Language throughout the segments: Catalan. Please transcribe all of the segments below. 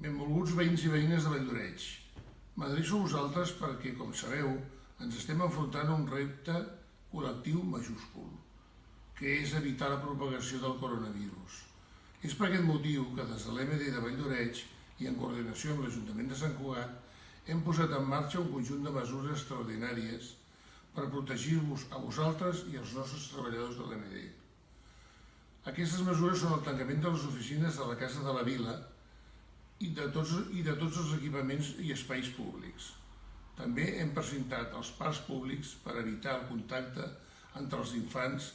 Benvolguts veïns i veïnes de Valldoreix. M'adreço a vosaltres perquè, com sabeu, ens estem enfrontant a un repte col·lectiu majúscul, que és evitar la propagació del coronavirus. És per aquest motiu que des de l'EMD de Valldoreix i en coordinació amb l'Ajuntament de Sant Cugat hem posat en marxa un conjunt de mesures extraordinàries per protegir-vos a vosaltres i als nostres treballadors de l'EMD. Aquestes mesures són el tancament de les oficines de la Casa de la Vila i de tots els equipaments i espais públics. També hem precintat els parcs públics per evitar el contacte entre els infants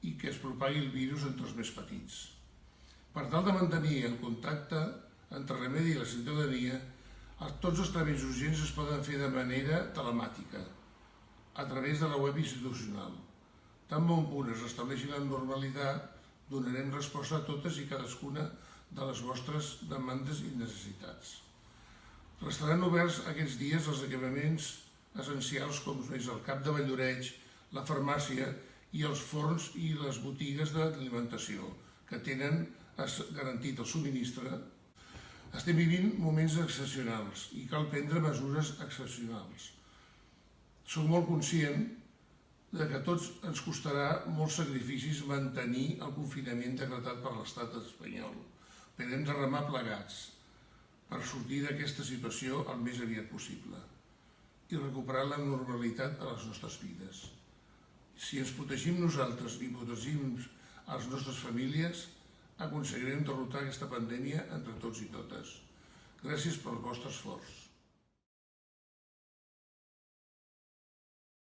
i que es propagui el virus entre els més petits. Per tal de mantenir el contacte entre Remedi i la ciutadania, tots els tràmits urgents es poden fer de manera telemàtica, a través de la web institucional. Tan bon punt es restableixi la normalitat, donarem resposta a totes i cadascuna de les vostres demandes i necessitats. Restaran oberts aquests dies els equipaments essencials com és el CAP de Valldoreix, la farmàcia i els forns i les botigues d'alimentació, que tenen garantit el subministre. Estem vivint moments excepcionals i cal prendre mesures excepcionals. Soc molt conscient que a tots ens costarà molts sacrificis mantenir el confinament decretat per l'estat espanyol, però hem de remar plegats per sortir d'aquesta situació el més aviat possible i recuperar la normalitat a les nostres vides. Si ens protegim nosaltres i protegim les nostres famílies, aconseguirem derrotar aquesta pandèmia entre tots i totes. Gràcies pel vostre esforç.